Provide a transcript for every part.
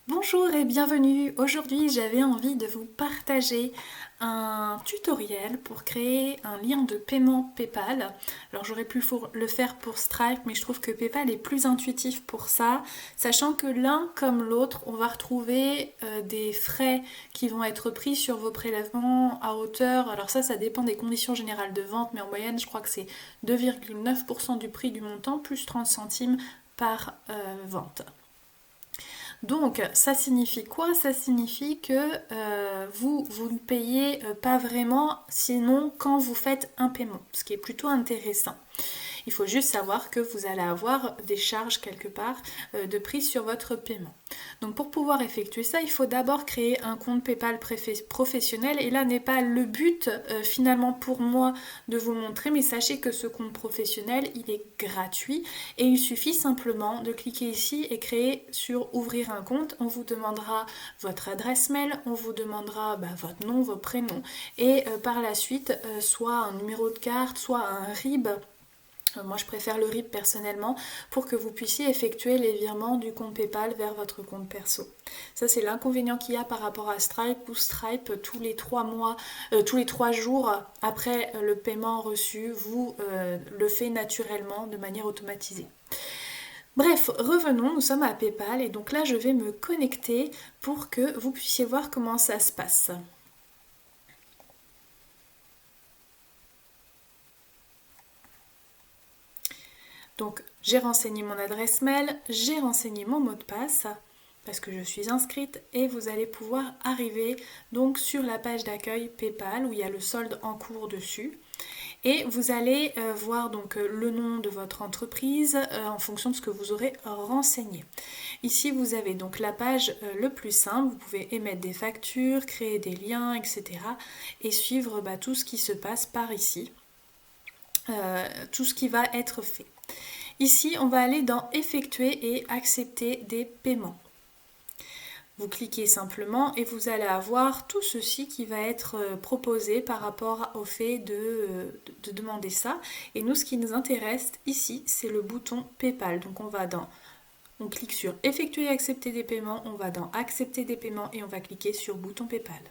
Bonjour et bienvenue. Aujourd'hui, j'avais envie de vous partager un tutoriel pour créer un lien de paiement PayPal. Alors j'aurais pu le faire pour Stripe, mais je trouve que PayPal est plus intuitif pour ça, sachant que l'un comme l'autre, on va retrouver des frais qui vont être pris sur vos prélèvements à hauteur. Alors ça dépend des conditions générales de vente, mais en moyenne, je crois que c'est 2,9% du prix du montant plus 30 centimes par vente. Donc ça signifie quoi? Ça signifie que vous ne payez pas vraiment, sinon quand vous faites un paiement, ce qui est plutôt intéressant. Il faut juste savoir que vous allez avoir des charges quelque part de prix sur votre paiement. Donc pour pouvoir effectuer ça, il faut d'abord créer un compte PayPal professionnel et là n'est pas le but finalement pour moi de vous le montrer, mais sachez que ce compte professionnel, il est gratuit et il suffit simplement de cliquer ici et créer sur ouvrir un compte. On vous demandera votre adresse mail, on vous demandera votre nom, vos prénoms et par la suite soit un numéro de carte, soit un RIB. Moi je préfère le RIB personnellement pour que vous puissiez effectuer les virements du compte PayPal vers votre compte perso. Ça c'est l'inconvénient qu'il y a par rapport à Stripe où Stripe tous les 3 jours après le paiement reçu vous le fait naturellement de manière automatisée. Bref, revenons, nous sommes à PayPal et donc là je vais me connecter pour que vous puissiez voir comment ça se passe. Donc j'ai renseigné mon adresse mail, j'ai renseigné mon mot de passe parce que je suis inscrite et vous allez pouvoir arriver donc sur la page d'accueil PayPal où il y a le solde en cours dessus. Et vous allez voir donc le nom de votre entreprise en fonction de ce que vous aurez renseigné. Ici vous avez donc la page le plus simple, vous pouvez émettre des factures, créer des liens, etc. et suivre tout ce qui se passe par ici, tout ce qui va être fait. Ici, on va aller dans effectuer et accepter des paiements. Vous cliquez simplement et vous allez avoir tout ceci qui va être proposé par rapport au fait de demander ça. Et nous, ce qui nous intéresse ici, c'est le bouton PayPal. Donc on clique sur effectuer et accepter des paiements, on va dans accepter des paiements et on va cliquer sur bouton PayPal.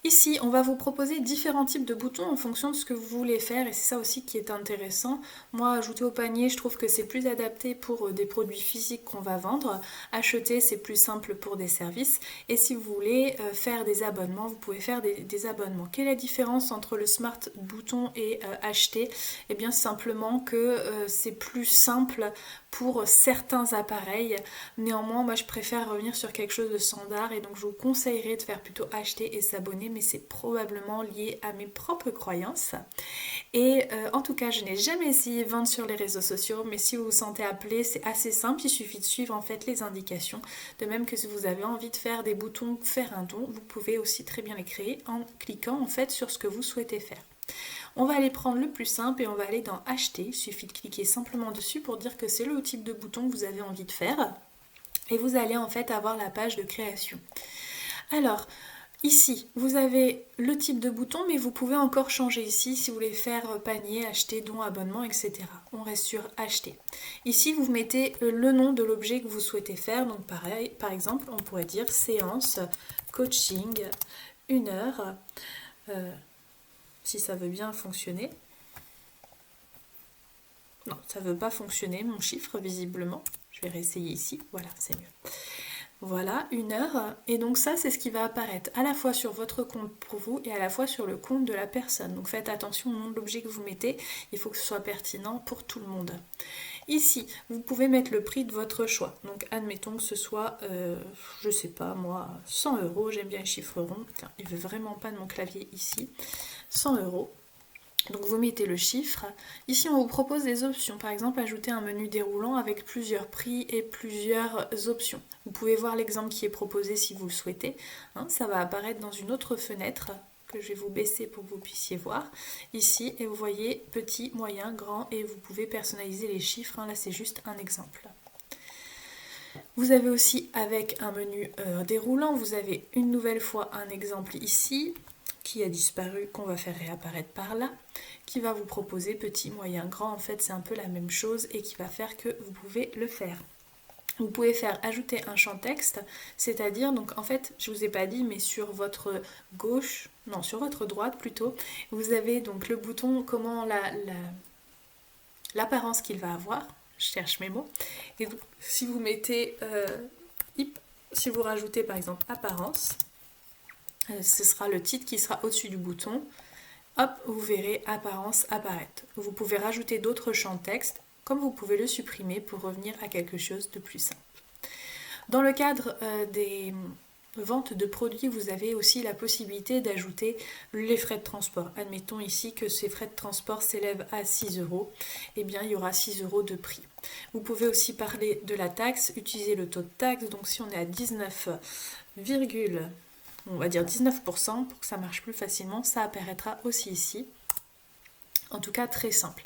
Ici, on va vous proposer différents types de boutons en fonction de ce que vous voulez faire et c'est ça aussi qui est intéressant. Moi, ajouter au panier, je trouve que c'est plus adapté pour des produits physiques qu'on va vendre. Acheter, c'est plus simple pour des services. Et si vous voulez faire des abonnements, vous pouvez faire des abonnements. Quelle est la différence entre le smart bouton et acheter? Eh bien, simplement que c'est plus simple pour certains appareils. Néanmoins, moi je préfère revenir sur quelque chose de standard et donc je vous conseillerais de faire plutôt acheter et s'abonner, mais c'est probablement lié à mes propres croyances. Et en tout cas, je n'ai jamais essayé de vendre sur les réseaux sociaux, mais si vous vous sentez appelé, c'est assez simple, il suffit de suivre en fait les indications. De même que si vous avez envie de faire des boutons faire un don, vous pouvez aussi très bien les créer en cliquant en fait sur ce que vous souhaitez faire. On va aller prendre le plus simple et on va aller dans acheter. Il suffit de cliquer simplement dessus pour dire que c'est le type de bouton que vous avez envie de faire. Et vous allez en fait avoir la page de création. Alors, ici, vous avez le type de bouton, mais vous pouvez encore changer ici si vous voulez faire panier, acheter, don, abonnement, etc. On reste sur acheter. Ici, vous mettez le nom de l'objet que vous souhaitez faire. Donc pareil, par exemple, on pourrait dire séance, coaching, 1 heure. Si ça veut bien fonctionner. Non, ça ne veut pas fonctionner, mon chiffre, visiblement. Je vais réessayer ici. Voilà, c'est mieux. Voilà, 1 heure. Et donc ça, c'est ce qui va apparaître à la fois sur votre compte pour vous et à la fois sur le compte de la personne. Donc faites attention au nom de l'objet que vous mettez. Il faut que ce soit pertinent pour tout le monde. Ici, vous pouvez mettre le prix de votre choix. Donc admettons que ce soit, je sais pas moi, 100 euros. J'aime bien les chiffres ronds. Tiens, il veut vraiment pas de mon clavier ici. 100 euros. Donc vous mettez le chiffre. Ici on vous propose des options, par exemple ajouter un menu déroulant avec plusieurs prix et plusieurs options. Vous pouvez voir l'exemple qui est proposé si vous le souhaitez. Ça va apparaître dans une autre fenêtre que je vais vous baisser pour que vous puissiez voir. Ici, et vous voyez petit, moyen, grand et vous pouvez personnaliser les chiffres. Là c'est juste un exemple. Vous avez aussi avec un menu déroulant, vous avez une nouvelle fois un exemple ici qui a disparu, qu'on va faire réapparaître par là, qui va vous proposer petit, moyen, grand. En fait, c'est un peu la même chose et qui va faire que vous pouvez le faire. Vous pouvez faire ajouter un champ texte, c'est-à-dire, donc en fait, je vous ai pas dit, mais sur votre gauche, non, sur votre droite plutôt, vous avez donc le bouton, comment l'apparence qu'il va avoir, je cherche mes mots, et donc si vous mettez, si vous rajoutez par exemple apparence, ce sera le titre qui sera au-dessus du bouton, hop, vous verrez apparence apparaître. Vous pouvez rajouter d'autres champs texte, comme vous pouvez le supprimer pour revenir à quelque chose de plus simple. Dans le cadre des ventes de produits, vous avez aussi la possibilité d'ajouter les frais de transport. Admettons ici que ces frais de transport s'élèvent à 6 €, et bien il y aura 6 € de prix. Vous pouvez aussi parler de la taxe, utiliser le taux de taxe, donc si on est à 19, on va dire 19% pour que ça marche plus facilement, ça apparaîtra aussi ici. En tout cas très simple.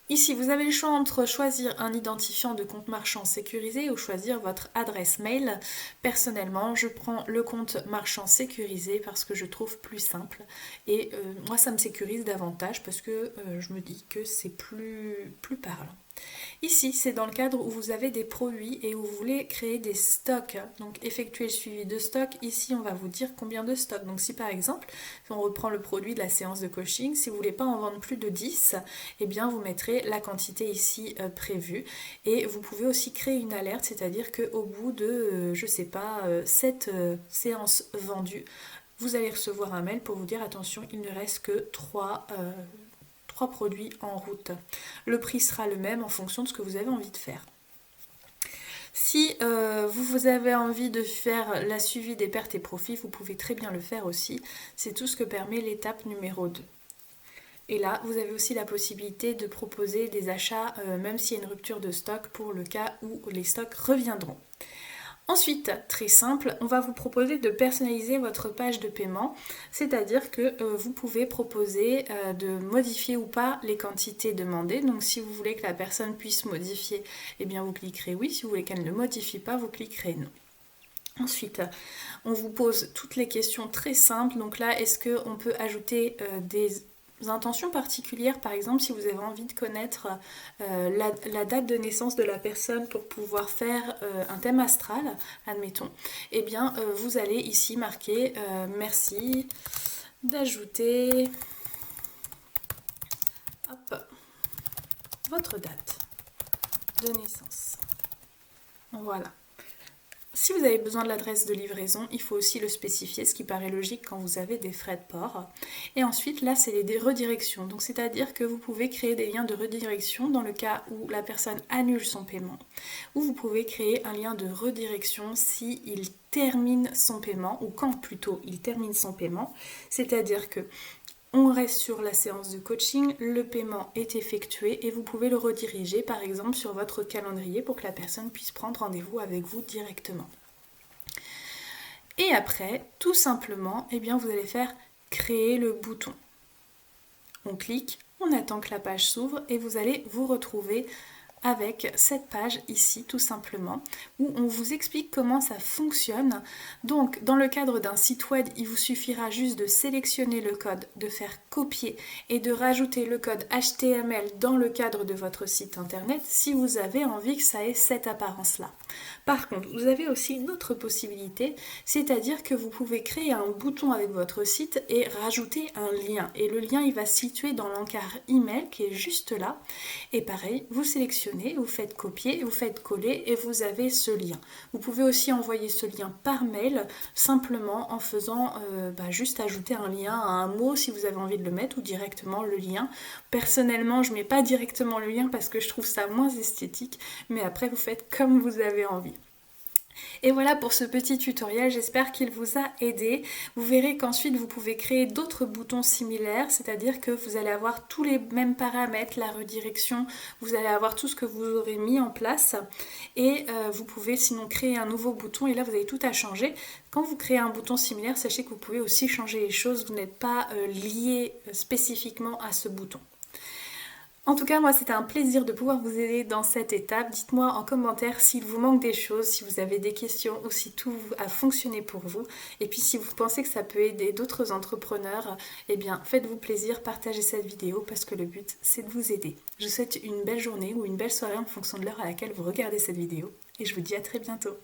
Ici, vous avez le choix entre choisir un identifiant de compte marchand sécurisé ou choisir votre adresse mail. Personnellement, je prends le compte marchand sécurisé parce que je trouve plus simple. Et moi, ça me sécurise davantage parce que je me dis que c'est plus parlant. Ici, c'est dans le cadre où vous avez des produits et où vous voulez créer des stocks. Donc, effectuer le suivi de stock. Ici, on va vous dire combien de stocks. Donc, si par exemple, si on reprend le produit de la séance de coaching, si vous ne voulez pas en vendre plus de 10, eh bien, vous mettrez la quantité ici prévue. Et vous pouvez aussi créer une alerte, c'est-à-dire qu'au bout de, je sais pas, 7 séances vendues, vous allez recevoir un mail pour vous dire attention, il ne reste que 3 produits en route. Le prix sera le même en fonction de ce que vous avez envie de faire. Si vous avez envie de faire la suivi des pertes et profits, vous pouvez très bien le faire aussi. C'est tout ce que permet l'étape numéro 2. Et là, vous avez aussi la possibilité de proposer des achats, même s'il y a une rupture de stock, pour le cas où les stocks reviendront. Ensuite, très simple, on va vous proposer de personnaliser votre page de paiement, c'est-à-dire que vous pouvez proposer de modifier ou pas les quantités demandées. Donc si vous voulez que la personne puisse modifier, eh bien vous cliquerez oui. Si vous voulez qu'elle ne modifie pas, vous cliquerez non. Ensuite, on vous pose toutes les questions très simples. Donc là, est-ce qu'on peut ajouter des intentions particulières, par exemple si vous avez envie de connaître la date de naissance de la personne pour pouvoir faire un thème astral, admettons, eh bien vous allez ici marquer merci d'ajouter votre date de naissance. Voilà. Si vous avez besoin de l'adresse de livraison, il faut aussi le spécifier, ce qui paraît logique quand vous avez des frais de port. Et ensuite, là, c'est les redirections. Donc, c'est-à-dire que vous pouvez créer des liens de redirection dans le cas où la personne annule son paiement. Ou vous pouvez créer un lien de redirection s'il termine son paiement, ou quand plutôt il termine son paiement. C'est-à-dire que on reste sur la séance de coaching, le paiement est effectué et vous pouvez le rediriger par exemple sur votre calendrier pour que la personne puisse prendre rendez-vous avec vous directement. Et après, tout simplement, eh bien, vous allez faire créer le bouton. On clique, on attend que la page s'ouvre et vous allez vous retrouver avec cette page ici tout simplement où on vous explique comment ça fonctionne. Donc dans le cadre d'un site web, il vous suffira juste de sélectionner le code, de faire copier et de rajouter le code HTML dans le cadre de votre site internet si vous avez envie que ça ait cette apparence là. Par contre, vous avez aussi une autre possibilité, c'est-à-dire que vous pouvez créer un bouton avec votre site et rajouter un lien. Et le lien, il va se situer dans l'encart email qui est juste là. Et pareil, vous sélectionnez, vous faites copier, vous faites coller et vous avez ce lien. Vous pouvez aussi envoyer ce lien par mail, simplement en faisant juste ajouter un lien à un mot si vous avez envie de le mettre ou directement le lien. Personnellement, je ne mets pas directement le lien parce que je trouve ça moins esthétique, mais après vous faites comme vous avez envie. Et voilà pour ce petit tutoriel, j'espère qu'il vous a aidé. Vous verrez qu'ensuite vous pouvez créer d'autres boutons similaires, c'est-à-dire que vous allez avoir tous les mêmes paramètres, la redirection, vous allez avoir tout ce que vous aurez mis en place et vous pouvez sinon créer un nouveau bouton et là vous avez tout à changer. Quand vous créez un bouton similaire, sachez que vous pouvez aussi changer les choses, vous n'êtes pas lié spécifiquement à ce bouton. En tout cas, moi, c'était un plaisir de pouvoir vous aider dans cette étape. Dites-moi en commentaire s'il vous manque des choses, si vous avez des questions ou si tout a fonctionné pour vous. Et puis, si vous pensez que ça peut aider d'autres entrepreneurs, eh bien, faites-vous plaisir, partagez cette vidéo parce que le but, c'est de vous aider. Je vous souhaite une belle journée ou une belle soirée en fonction de l'heure à laquelle vous regardez cette vidéo. et je vous dis à très bientôt.